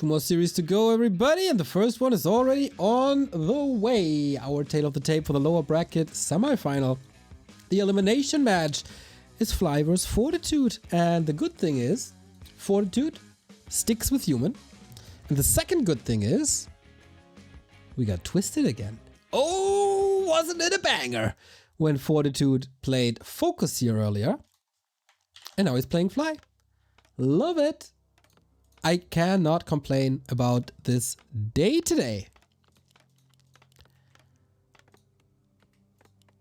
2 more series to go, everybody, and the first one is already on the way. Our tail of the tape for the lower bracket semifinal. The elimination match is Fly vs Fortitude, and the good thing is Fortitude sticks with human, and the second good thing is we got Twisted again. Oh, wasn't it a banger when Fortitude played Focus here earlier, and now he's playing Fly. Love it. I cannot complain about this day today.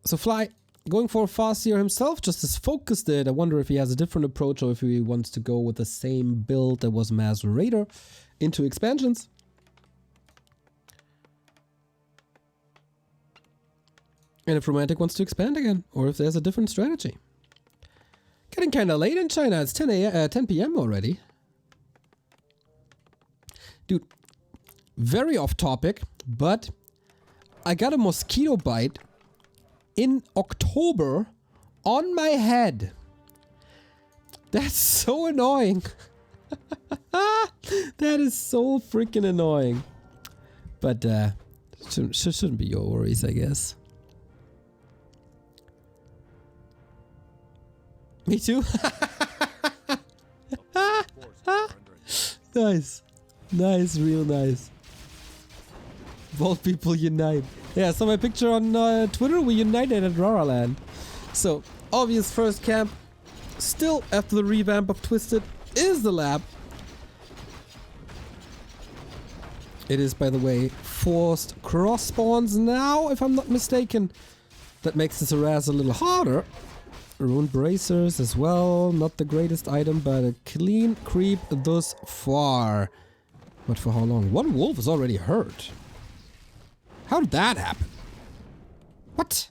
So Fly going for a fast here himself, just as Focus did. I wonder if he has a different approach or if he wants to go with the same build that was Mass Raider into expansions. And if Romantic wants to expand again, or if there's a different strategy. Getting kind of late in China. It's 10 p.m. already. Dude, very off topic, but I got a mosquito bite in October on my head. That's so annoying. That is so freaking annoying. But shouldn't be your worries, I guess. Me too. Nice. Nice, real nice. Both people unite. Yeah, saw my picture on Twitter. We united at Raraland. So, obvious first camp, still after the revamp of Twisted, is the lab. It is, by the way, forced cross spawns now, if I'm not mistaken. That makes this harass a little harder. Ruined bracers as well. Not the greatest item, but a clean creep thus far. But for how long? One wolf is already hurt. How did that happen? What?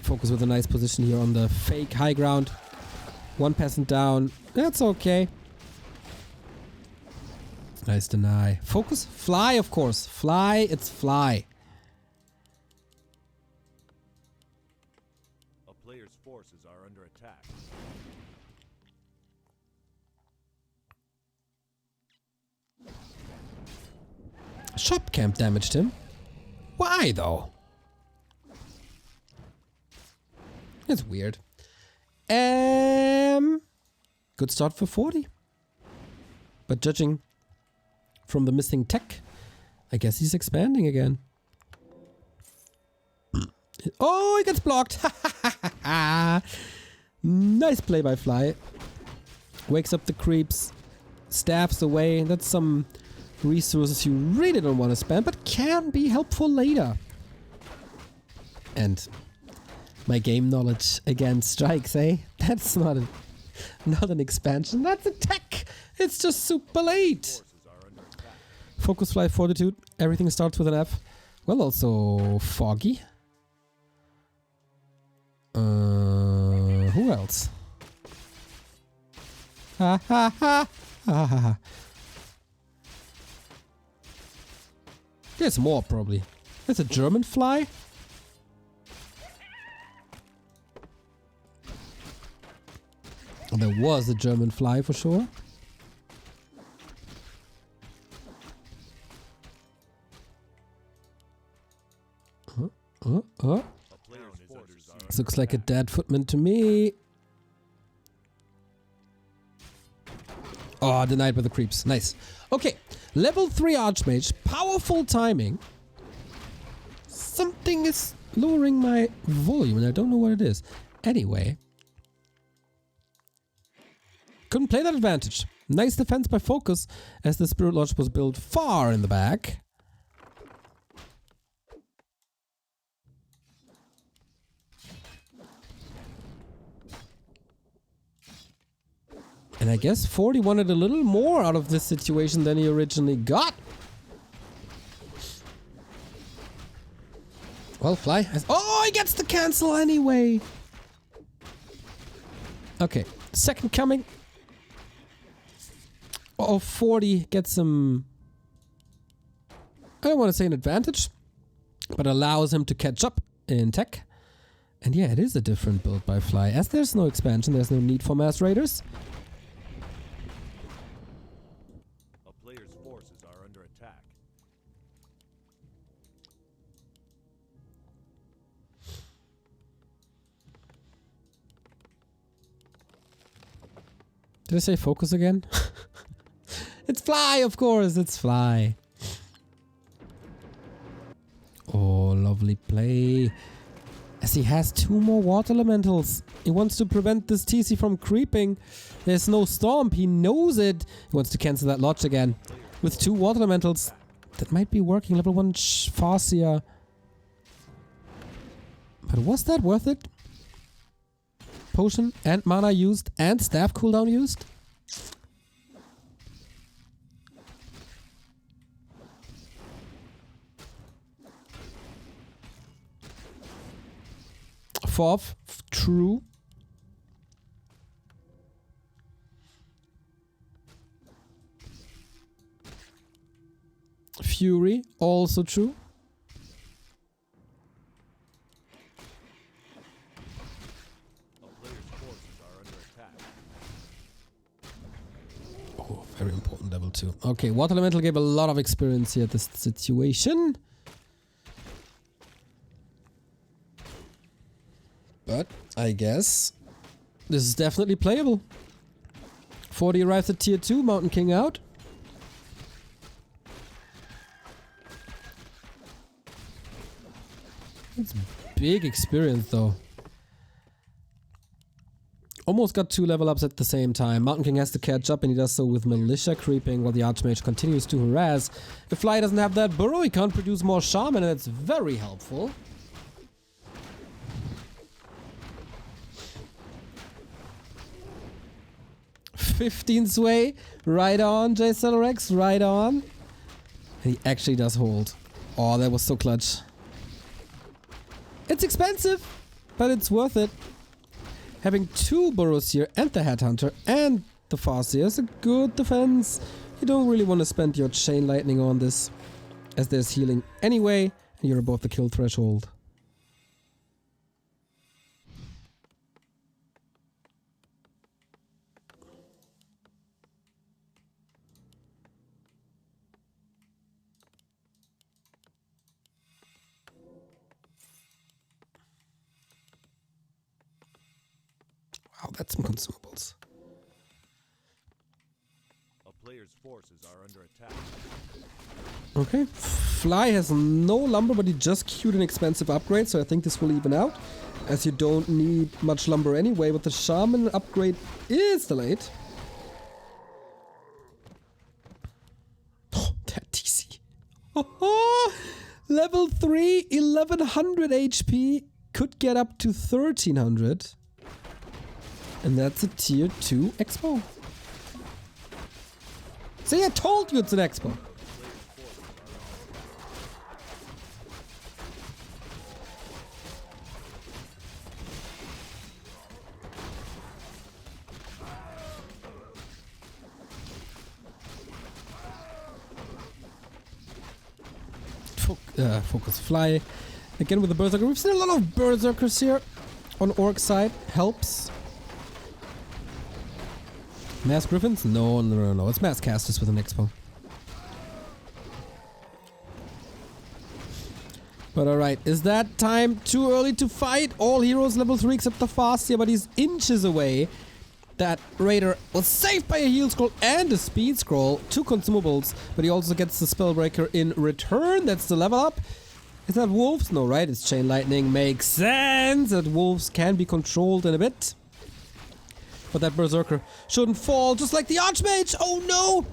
Focus with a nice position here on the fake high ground. One peasant down. That's okay. Nice deny. Focus. Fly, of course. Fly. It's Fly. A player's forces are under attack. Shop camp damaged him. Why though? It's weird. Good start for 40. But judging from the missing tech, I guess he's expanding again. Oh, he gets blocked. Nice play by Fly. Wakes up the creeps. Stabs away. That's some resources you really don't want to spam, but can be helpful later. And my game knowledge again strikes, eh? That's not an expansion. That's a tech. It's just super late. Focus, Fly, Fortitude. Everything starts with an F. Well, also Foggy. Who else? Ha ha ha ha ha ha. There's more probably. There's a German Fly. There was a German Fly for sure. This looks like a dead footman to me. Oh, denied by the creeps. Nice. Okay, level 3 Archmage. Powerful timing. Something is lowering my volume and I don't know what it is. Anyway. Couldn't play that advantage. Nice defense by Focus as the Spirit Lodge was built far in the back. And I guess 40 wanted a little more out of this situation than he originally got. Well, Fly has... Oh, he gets the cancel anyway. Okay, second coming. Oh, 40 gets some... I don't want to say an advantage, but allows him to catch up in tech. And yeah, it is a different build by Fly. As there's no expansion, there's no need for mass raiders. A player's forces are under attack. Did I say focus again? It's Fly, of course, it's Fly. Oh, lovely play. As he has 2 more water elementals. He wants to prevent this TC from creeping. There's no storm, he knows it. He wants to cancel that lodge again. With 2 water elementals. That might be working. Level 1 Farseer. But was that worth it? Potion and mana used and staff cooldown used? Fourth, true. Fury, also true. A player's forces are under attack. Oh, very important level 2. Okay, Water Elemental gave a lot of experience here at this situation. But I guess this is definitely playable. 40 arrives at tier 2, Mountain King out. It's big experience though. Almost got 2 level ups at the same time. Mountain King has to catch up and he does so with Militia creeping while the Archmage continues to harass. If Fly doesn't have that burrow, he can't produce more Shaman and it's very helpful. 15 sway. Right on, JSLRX. Right on. He actually does hold. Oh, that was so clutch. It's expensive, but it's worth it. Having 2 burrows here and the Headhunter and the Farseer is a good defense. You don't really want to spend your Chain Lightning on this, as there's healing anyway, and you're above the kill threshold. Wow, that's some consumables. A player's forces are under attack. Okay, Fly has no lumber, but he just queued an expensive upgrade, so I think this will even out, as you don't need much lumber anyway, but the Shaman upgrade is delayed. Oh, that TC. Oh, level 3, 1100 HP, could get up to 1300. And that's a tier 2 expo. See, I told you it's an expo. Focus Fly. Again with the Berserker. We've seen a lot of Berserkers here on Orc side. Helps. Mass Griffins? No. It's Mass Casters with an expo. But alright, is that time too early to fight? All heroes level 3 except the Farseer, but he's inches away. That Raider was saved by a heal scroll and a speed scroll. 2 consumables, but he also gets the Spellbreaker in return. That's the level up. Is that Wolves? No, right? It's Chain Lightning. Makes sense that Wolves can be controlled in a bit. But that Berserker shouldn't fall, just like the Archmage! Oh no!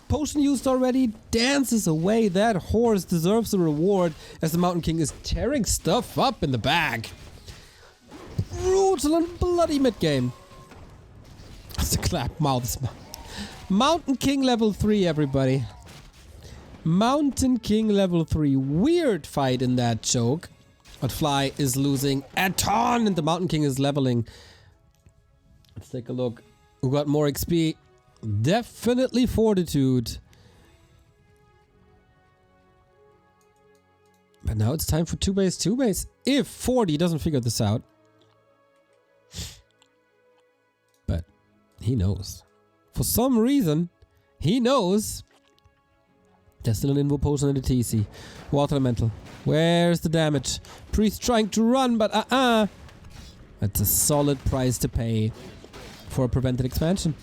Potion used already, dances away. That horse deserves a reward, as the Mountain King is tearing stuff up in the bag. Brutal and bloody mid-game. It's a clap mouth. Mountain King level 3, everybody. Mountain King level 3. Weird fight in that choke. But Fly is losing a ton, and the Mountain King is leveling. Let's take a look. Who got more XP? Definitely Fortitude. But now it's time for 2-base. If 40 doesn't figure this out. But he knows. For some reason, he knows. There's still an invo potion in the TC. Water Elemental. Where's the damage? Priest trying to run, but That's a solid price to pay for a prevented expansion.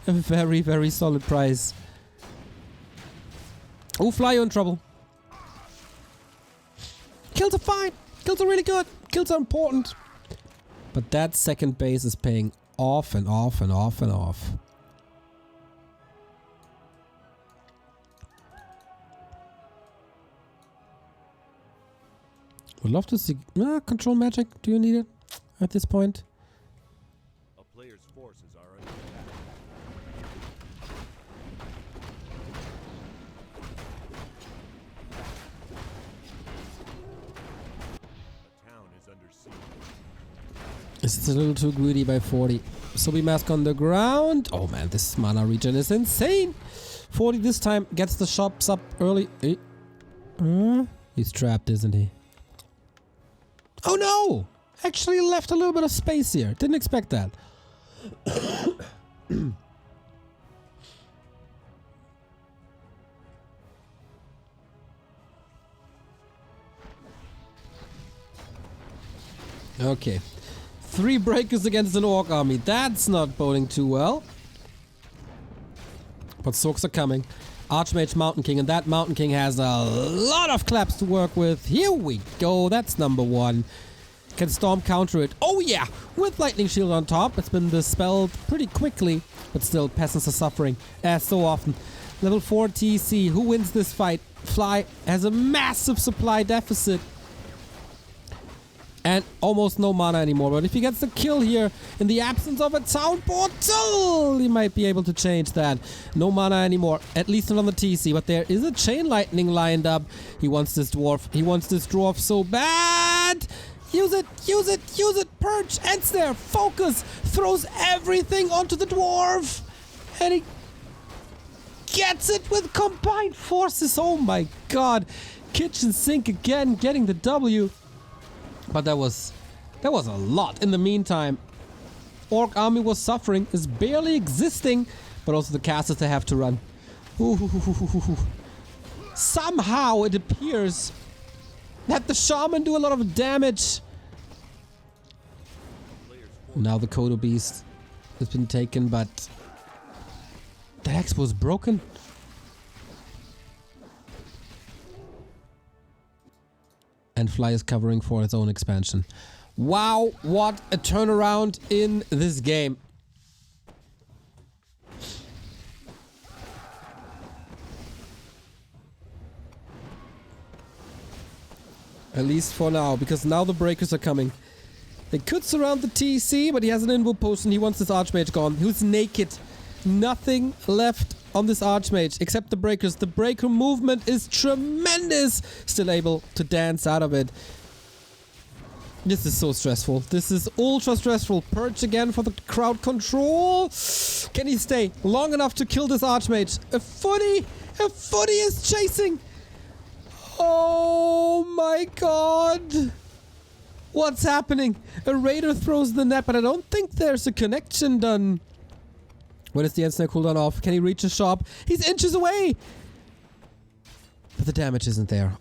A very, very solid price. Oh, Fly, you're in trouble. Kills are fine. Kills are really good. Kills are important. But that second base is paying off and off and off and off. Would love to see control magic. Do you need it at this point? A player's forces are under attack. A town is under siege. This is a little too greedy by 40. Sobi Mask on the ground. Oh man, this mana regen is insane. 40 this time gets the shops up early. He's trapped, isn't he? Oh no! Actually left a little bit of space here. Didn't expect that. Okay. 3 breakers against an orc army. That's not boding too well. But Soaks are coming. Archmage Mountain King, and that Mountain King has a lot of claps to work with. Here we go. That's number 1. Can Storm counter it? Oh yeah! With Lightning Shield on top. It's been dispelled pretty quickly. But still, peasants are suffering. As so often. Level 4 TC. Who wins this fight? Fly has a massive supply deficit. And almost no mana anymore. But if he gets the kill here, in the absence of a town portal, he might be able to change that. No mana anymore, at least not on the TC. But there is a Chain Lightning lined up. He wants this dwarf. He wants this dwarf so bad. Use it, use it, use it. Purge, ends there. Focus, throws everything onto the dwarf. And he gets it with combined forces. Oh my god. Kitchen sink again, getting the W. But that was a lot. In the meantime, Orc army was suffering, is barely existing, but also the casters they have to run. Ooh. Somehow it appears that the shaman do a lot of damage. Now the Kodo Beast has been taken, but the Expo is broken. And Fly is covering for its own expansion. Wow, what a turnaround in this game. At least for now, because now the breakers are coming. They could surround the TC, but he has an invo potion. He wants this Archmage gone. He was naked. Nothing left on this Archmage except the breakers. The breaker movement is tremendous. Still able to dance out of it. This is so stressful. This is ultra stressful. Purge again for the crowd control. Can he stay long enough to kill this Archmage? A footy is chasing. Oh my god. What's happening? A Raider throws the net, but I don't think there's a connection done. When is the end snare cooldown off? Can he reach the shop? He's inches away! But the damage isn't there.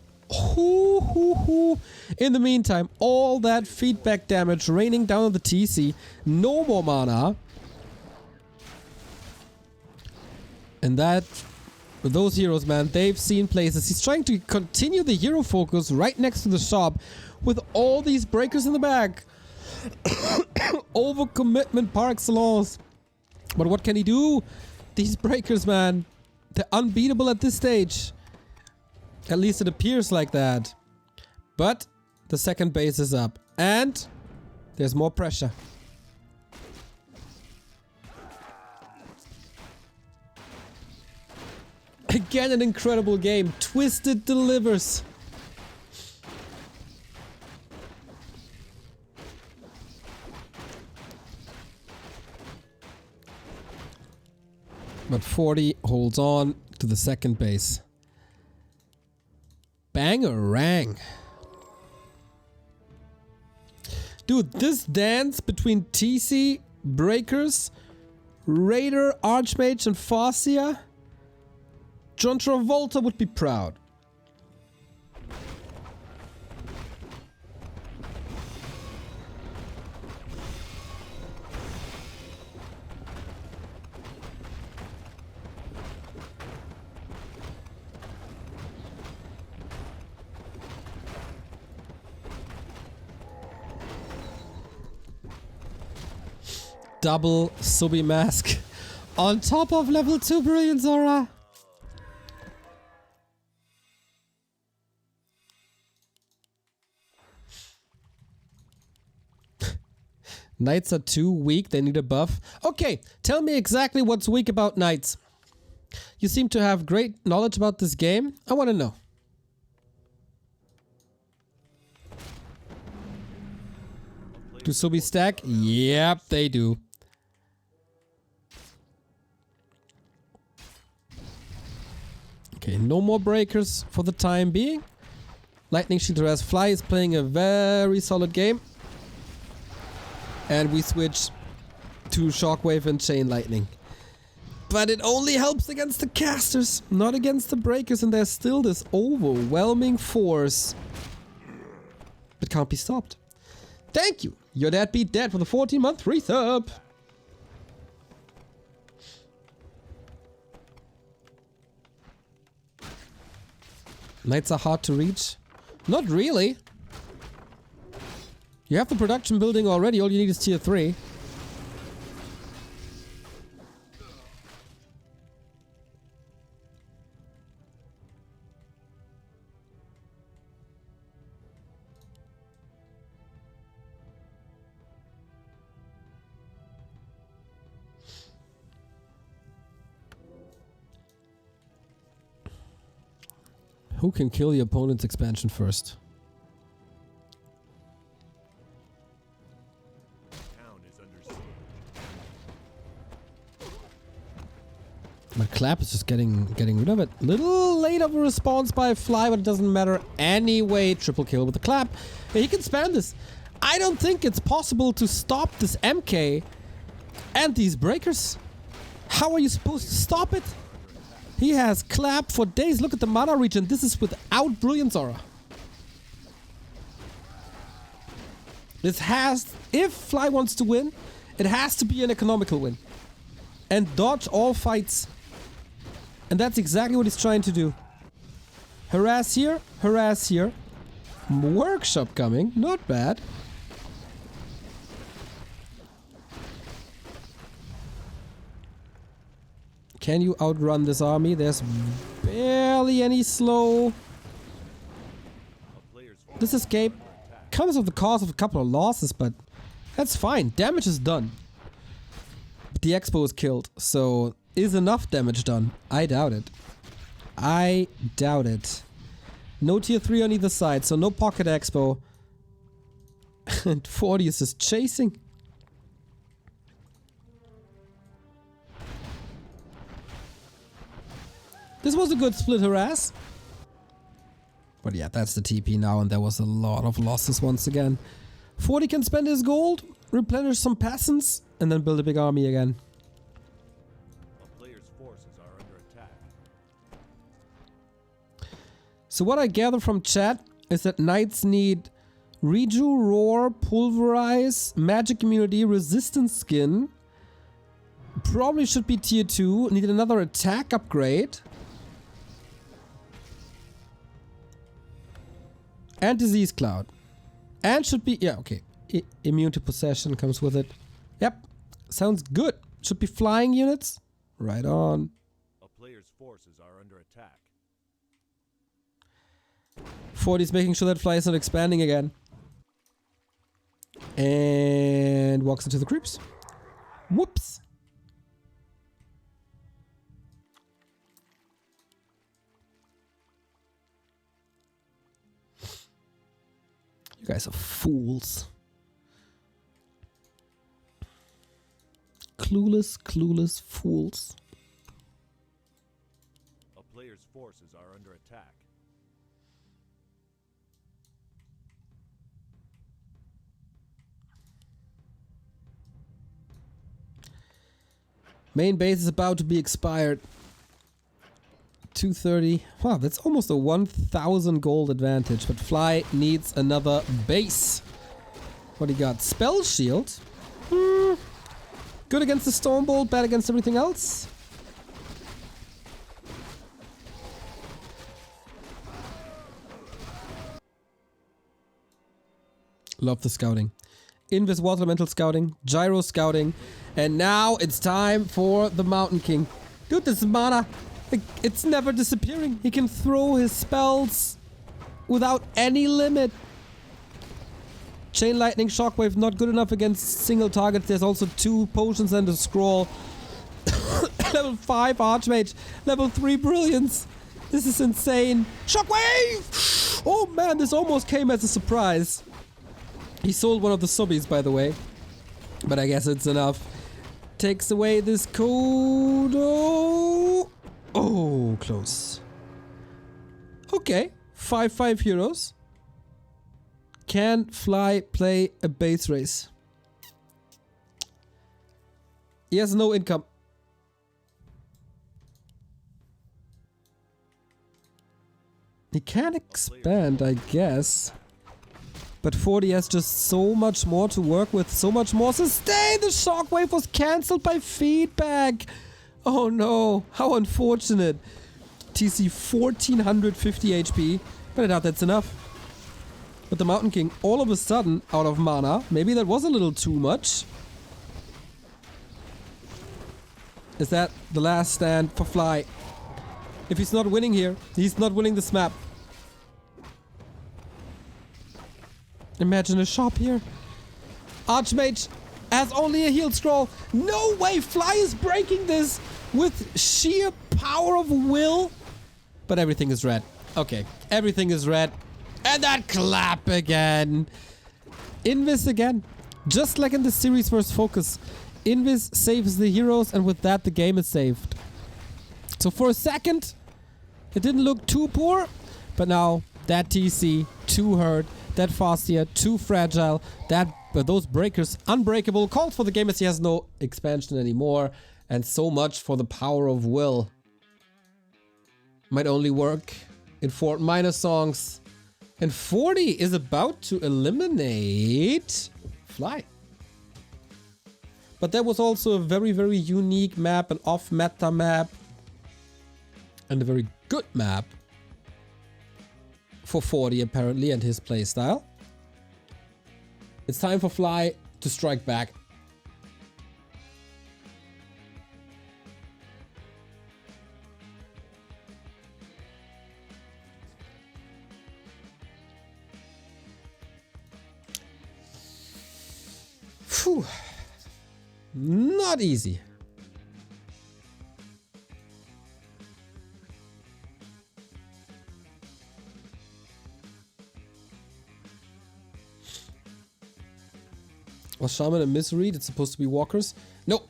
In the meantime, all that feedback damage raining down on the TC. No more mana. And that... those heroes, man, they've seen places. He's trying to continue the hero focus right next to the shop with all these breakers in the back. Overcommitment par excellence. But what can he do? These breakers, man, they're unbeatable at this stage. At least it appears like that. But the second base is up. And there's more pressure. Again, an incredible game. Twisted delivers. But 40 holds on to the second base. Bangerang. Dude, this dance between TC, Breakers, Raider, Archmage, and Farseer. John Travolta would be proud. Double Subi Mask on top of level 2 Brilliance Aura. Knights are too weak, they need a buff. Okay, tell me exactly what's weak about Knights. You seem to have great knowledge about this game. I want to know. Do Subi stack? Yep, they do. Okay, no more breakers for the time being. Lightning Shield Harass Fly is playing a very solid game. And we switch to Shockwave and Chain Lightning. But it only helps against the casters, not against the breakers, and there's still this overwhelming force. It can't be stopped. Thank you! Your dad beat dead for the 14-month resub! Knights are hard to reach. Not really. You have the production building already, all you need is tier 3. Who can kill the opponent's expansion first? My clap is just getting rid of it. Little late of a response by Fly, but it doesn't matter anyway. Triple kill with the clap. Yeah, he can spam this. I don't think it's possible to stop this MK and these breakers. How are you supposed to stop it? He has clap for days. Look at the mana regen. This is without Brilliance Aura. This has... If Fly wants to win, it has to be an economical win. And dodge all fights. And that's exactly what he's trying to do. Harass here, harass here. Workshop coming. Not bad. Can you outrun this army? There's barely any slow. This escape comes at the cost of a couple of losses, but that's fine. Damage is done. But the Expo is killed, so is enough damage done? I doubt it. I doubt it. No tier 3 on either side, so no pocket Expo. And 40 is just chasing. This was a good split harass. But yeah, that's the TP now, and there was a lot of losses once again. 40 can spend his gold, replenish some peasants, and then build a big army again. A player's forces are under attack. So what I gather from chat is that knights need Reju, Roar, Pulverize, Magic Immunity, Resistance Skin. Probably should be tier 2. Need another attack upgrade. And Disease Cloud. And should be... Yeah, okay. Immune to Possession comes with it. Yep. Sounds good. Should be flying units. Right on. A player's forces are under attack. 40's making sure that Fly is not expanding again. And walks into the creeps. Whoops. You guys are fools. Clueless, clueless fools. A player's forces are under attack. Main base is about to be expired. 230. Wow, that's almost a 1,000 gold advantage. But Fly needs another base. What do you got? Spell shield. Good against the Stormbolt, bad against everything else. Love the scouting. Invis Water Elemental scouting, Gyro scouting, and now it's time for the Mountain King. Dude, this mana, it's never disappearing. He can throw his spells without any limit. Chain Lightning, Shockwave, not good enough against single targets. There's also 2 potions and a scroll. Level 5 Archmage, level 3 Brilliance. This is insane. Shockwave! Oh man, this almost came as a surprise. He sold one of the subbies, by the way. But I guess it's enough. Takes away this code. Oh, close. Okay. 5/5 heroes. Can Fly play a base race? He has no income. He can expand, I guess. But 40 has just so much more to work with, so much more sustain! The shockwave was cancelled by feedback! Oh no, how unfortunate. TC 1450 HP, but I doubt that's enough. But the Mountain King all of a sudden out of mana. Maybe that was a little too much. Is that the last stand for Fly? If he's not winning here, he's not winning this map. Imagine a shop here. Archmage has only a heal scroll. No way! Fly is breaking this with sheer power of will. But everything is red. Okay, everything is red. And that clap again. Invis again. Just like in the series versus Focus. Invis saves the heroes, and with that the game is saved. So for a second, it didn't look too poor. But now, that TC, too hurt. That Fastia, too fragile. Those breakers, unbreakable. Called for the game as he has no expansion anymore. And so much for the power of will. Might only work in Fort Minor songs. And 40 is about to eliminate Fly. But that was also a very, very unique map. An off-meta map. And a very good map. For 40 apparently, and his playstyle. It's time for Fly to strike back. Phew. Not easy. Was Shaman a misread? It's supposed to be Walkers. No,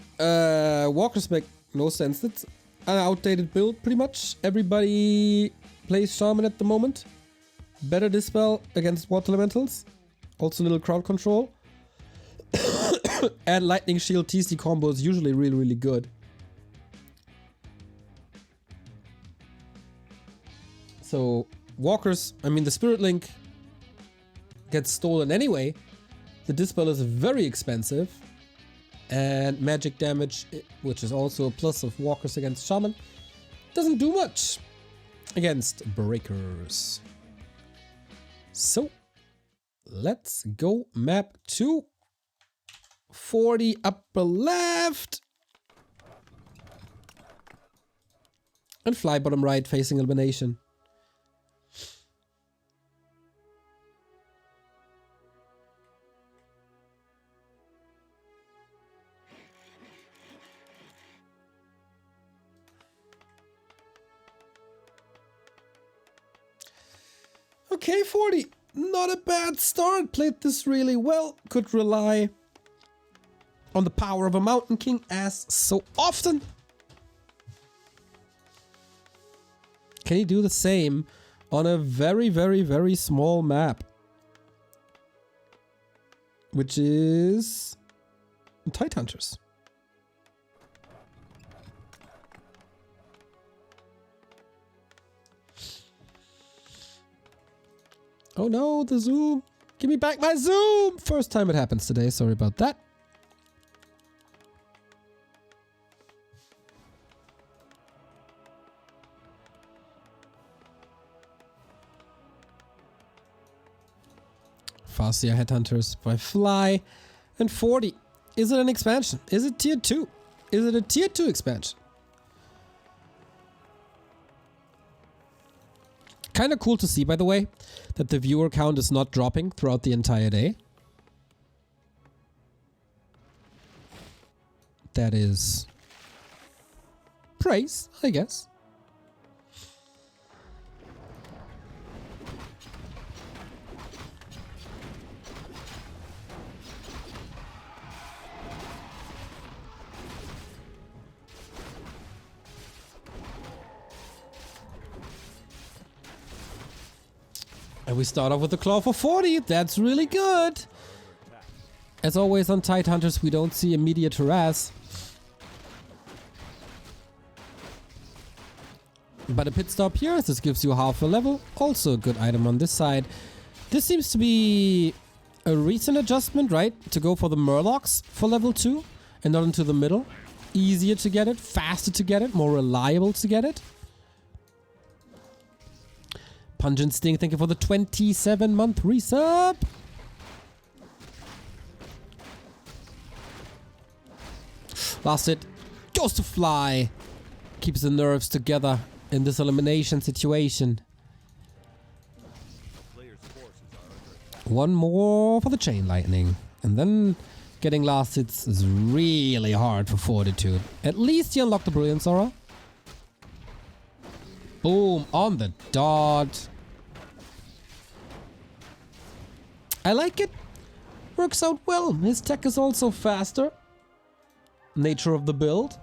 Walkers make no sense. It's an outdated build, pretty much. Everybody plays Shaman at the moment. Better Dispel against Water Elementals. Also a little crowd control. And Lightning Shield TC combo is usually really, really good. So, Walkers, I mean, the Spirit Link gets stolen anyway. The Dispel is very expensive. And magic damage, which is also a plus of Walkers against Shaman, doesn't do much against Breakers. So, let's go map 2. 40 upper left. And Fly bottom right facing elimination. Okay, 40. Not a bad start. Played this really well. Could rely on the power of a Mountain King as so often. Can he do the same on a very, very, very small map? Which is Tidehunters. Oh no, the zoom. Give me back my zoom. First time it happens today. Sorry about that. Farseer Headhunters by Fly100. Is it an expansion? Is it tier 2? Is it a tier 2 expansion? Kind of cool to see, by the way, that the viewer count is not dropping throughout the entire day. That is praise, I guess. And we start off with the claw for 40. That's really good. As always on Tidehunters, we don't see immediate harass. But a pit stop here, this gives you half a level. Also a good item on this side. This seems to be a recent adjustment, right? To go for the Murlocs for level 2 and not into the middle. Easier to get it, faster to get it, more reliable to get it. Pungent Sting, thank you for the 27-month resub. Last hit goes to Fly. Keeps the nerves together in this elimination situation. One more for the Chain Lightning. And then getting last hits is really hard for Fortitude. At least you unlock the Brilliance Aura. Boom, on the dot. I like it. Works out well. His tech is also faster. Nature of the build.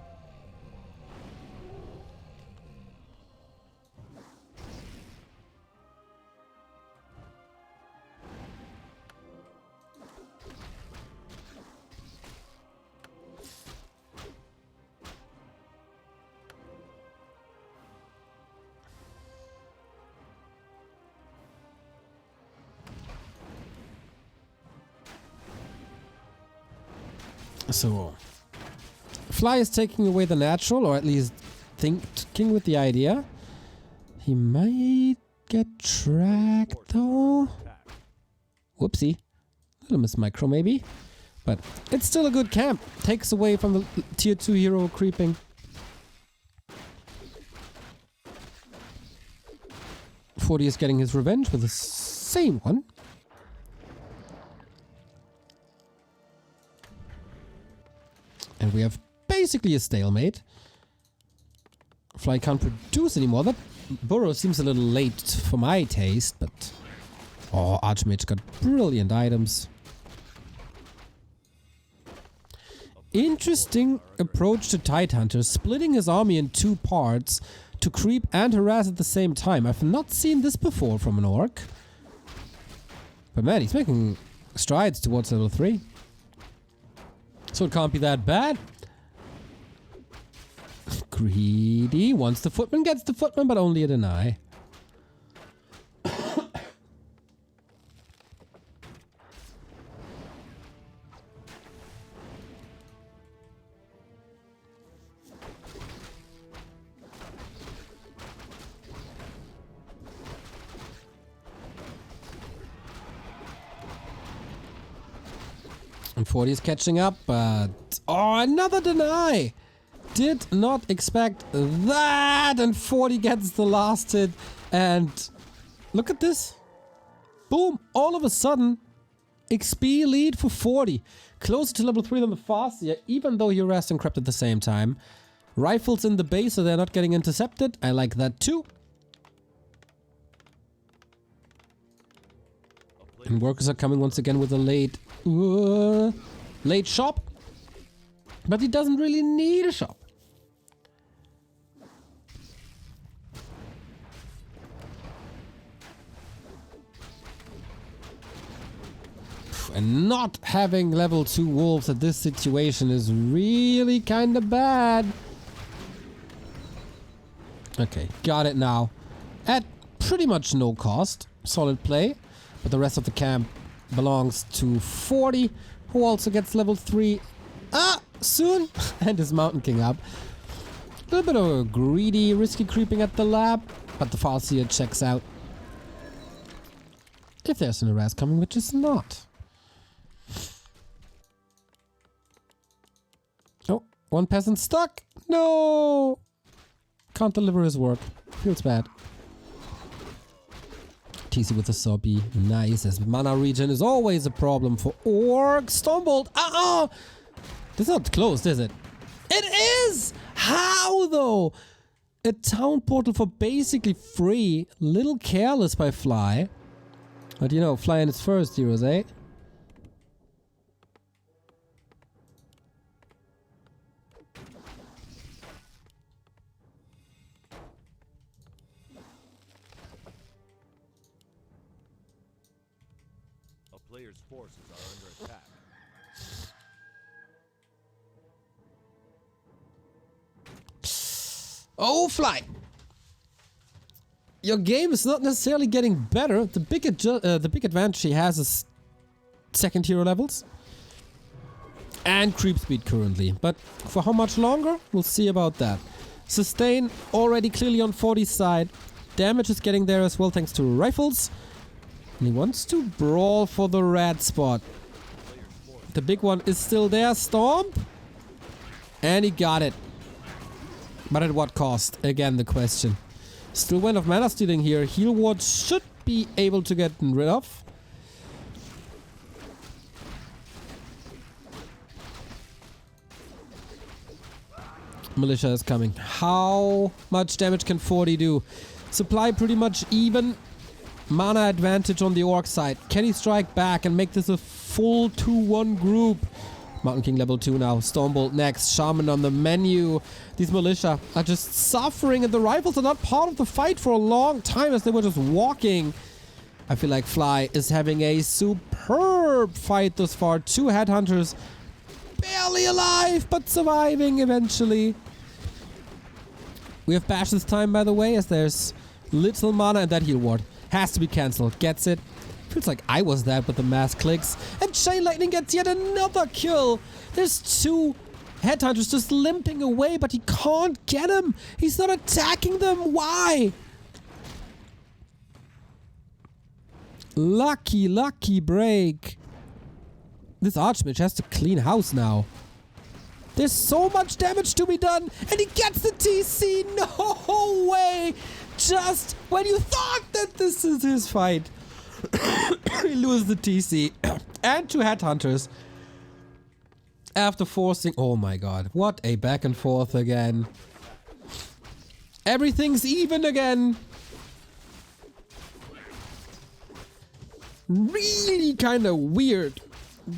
So, Fly is taking away the natural, or at least thinking with the idea. He might get tracked though. Whoopsie. Little miss micro maybe. But it's still a good camp. Takes away from the tier 2 hero creeping. Forty is getting his revenge with the same one. And we have basically a stalemate. Fly can't produce anymore. That burrow seems a little late for my taste, but... Oh, Archmage got brilliant items. Interesting approach to Tidehunter, splitting his army in 2 parts to creep and harass at the same time. I've not seen this before from an orc. But man, he's making strides towards level 3. So it can't be that bad. Greedy wants the footman, gets the footman, but only a deny. And 40 is catching up, but... Oh, another deny! Did not expect that! And 40 gets the last hit. And look at this. Boom! All of a sudden, XP lead for 40. Closer to level 3 than the Farseer, even though he harassed and crept at the same time. Rifles in the base, so they're not getting intercepted. I like that too. And workers are coming once again with a late shop. But he doesn't really need a shop. And not having level 2 wolves at this situation is really kind of bad. Okay, got it now. At pretty much no cost. Solid play. But the rest of the camp belongs to 40, who also gets level 3 soon, and his Mountain King up. A little bit of a greedy, risky creeping at the lab, but the Farseer checks out. If there's an harass coming, which is not. Oh, one peasant stuck. No! Can't deliver his work. Feels bad. TC with the Sobby. Nice, as mana regen is always a problem for Orc. Stormbolt. This is not closed, is it? It is! How though? A town portal for basically free. Little careless by Fly. But you know, Fly in its first heroes, eh? A player's forces are under attack. Oh, Fly! Your game is not necessarily getting better. The big advantage he has is second hero levels and creep speed currently. But for how much longer? We'll see about that. Sustain already clearly on 40's side. Damage is getting there as well thanks to rifles. And he wants to brawl for the red spot. The big one is still there. Stomp. And he got it. But at what cost? Again, the question. Still went of mana stealing here. Heal ward should be able to get rid of. Militia is coming. How much damage can 40 do? Supply pretty much even. Mana advantage on the Orc side. Can he strike back and make this a full 2-1 group? Mountain King level 2 now. Stormbolt next. Shaman on the menu. These militia are just suffering and the rifles are not part of the fight for a long time as they were just walking. I feel like Fly is having a superb fight thus far. 2 headhunters barely alive but surviving eventually. We have bash this time, by the way, as there's little mana and that heal ward has to be cancelled. Gets it. Feels like I was that with the mass clicks. And Chain Lightning gets yet another kill. There's 2 headhunters just limping away, but he can't get him. He's not attacking them. Why? Lucky break. This Archmage has to clean house now. There's so much damage to be done. And he gets the TC. No way. Just when you thought that this is his fight. He loses the TC and 2 headhunters after forcing. Oh my god, what a back and forth again. Everything's even again. Really kind of weird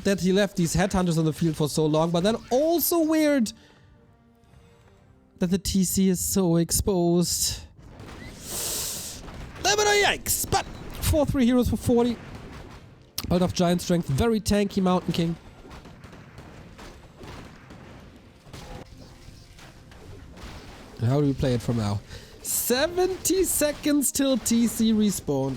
that he left these headhunters on the field for so long, but then also weird that the TC is so exposed. Little bit of yikes, but 4-3 heroes for 40. Belt of giant strength. Very tanky Mountain King. And how do we play it from now? 70 seconds till TC respawn.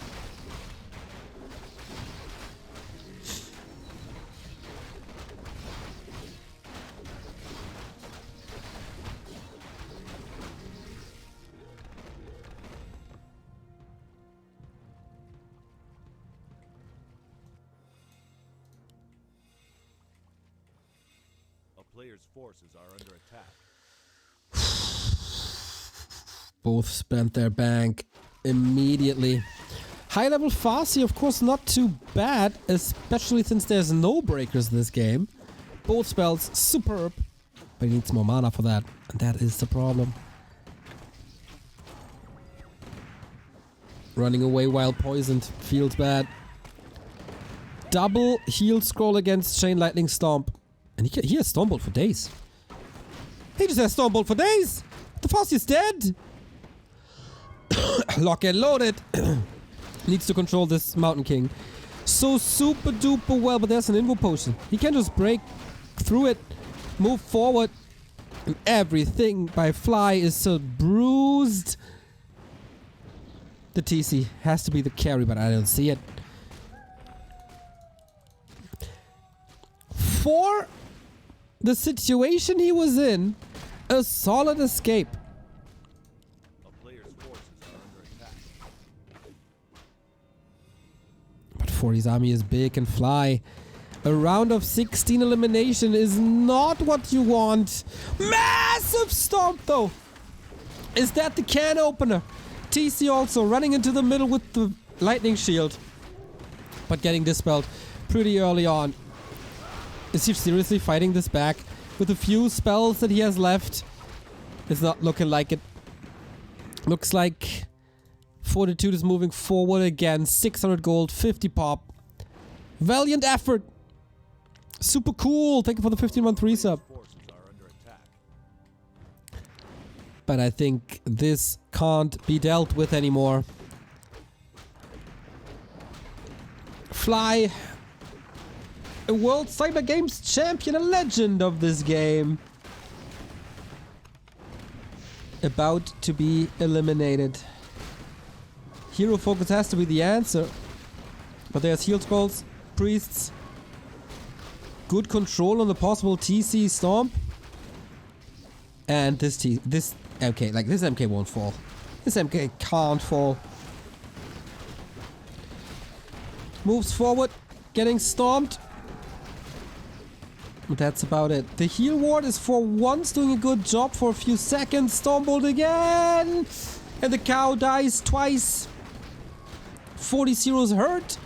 Players' forces are under attack. Both spent their bank immediately. High level Farsi, of course, not too bad, especially since there's no breakers this game. Both spells superb, but he needs more mana for that, and that is the problem. Running away while poisoned feels bad. Double heal scroll against Chain Lightning Stomp. And he has Stormbolt for days. He just has Stormbolt for days! The Farsi is dead! Lock and loaded! Needs to control this Mountain King. So super duper well, but there's an Invo Potion. He can just break through it, move forward, and everything by Fly is so bruised. The TC has to be the carry, but I don't see it. for the situation he was in, a solid escape. A player's forces are under attack. But 40's army is big and Fly. A round of 16 elimination is not what you want. Massive stomp though. Is that the can opener? TC also running into the middle with the lightning shield. But getting dispelled pretty early on. Is he seriously fighting this back? With the few spells that he has left. It's not looking like it. Looks like Fortitude is moving forward again. 600 gold, 50 pop. Valiant effort. Super cool. Thank you for the 15-month resub. Forces are under attack. But I think this can't be dealt with anymore. Fly, a World Cyber Games champion, a legend of this game. About to be eliminated. Hero focus has to be the answer. But there's heal scrolls, priests. Good control on the possible TC stomp. And this MK, like this MK won't fall. This MK can't fall. Moves forward, getting stomped. But that's about it. The heal ward is for once doing a good job for a few seconds. Stombled again! And the cow dies twice. 40-0's hurt.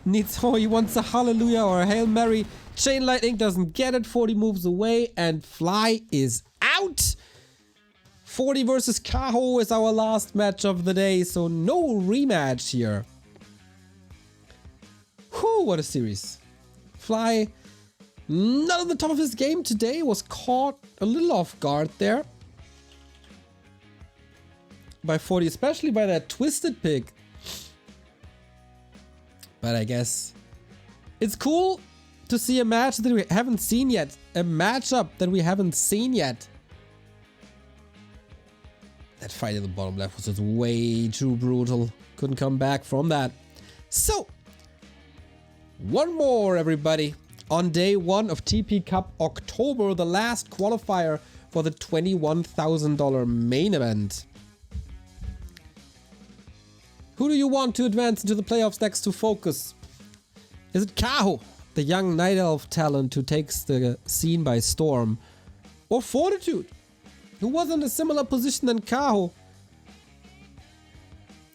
He wants a hallelujah or a Hail Mary. Chain Lightning doesn't get it. 40 moves away and Fly is out. 40 versus Kaho is our last match of the day, so no rematch here. Whew, what a series. Fly, not on the top of his game today, was caught a little off guard there. By 40, especially by that twisted pick. But I guess it's cool to see a match that we haven't seen yet. A matchup that we haven't seen yet. That fight in the bottom left was just way too brutal. Couldn't come back from that. So, one more, everybody. On day one of TP Cup October, the last qualifier for the $21,000 main event. Who do you want to advance into the playoffs next to Focus? Is it Kaho, the young Night Elf talent who takes the scene by storm? Or Fortitude, who was in a similar position than Kaho?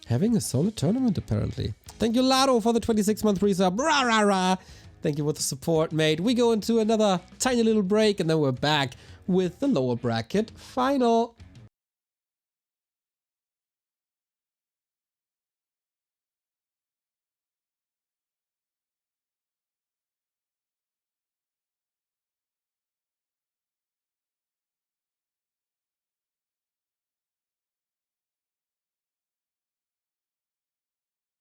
Having a solo tournament, apparently. Thank you, Lado, for the 26-month resub. Rah, rah, rah. Thank you for the support, mate. We go into another tiny little break, and then we're back with the lower bracket final.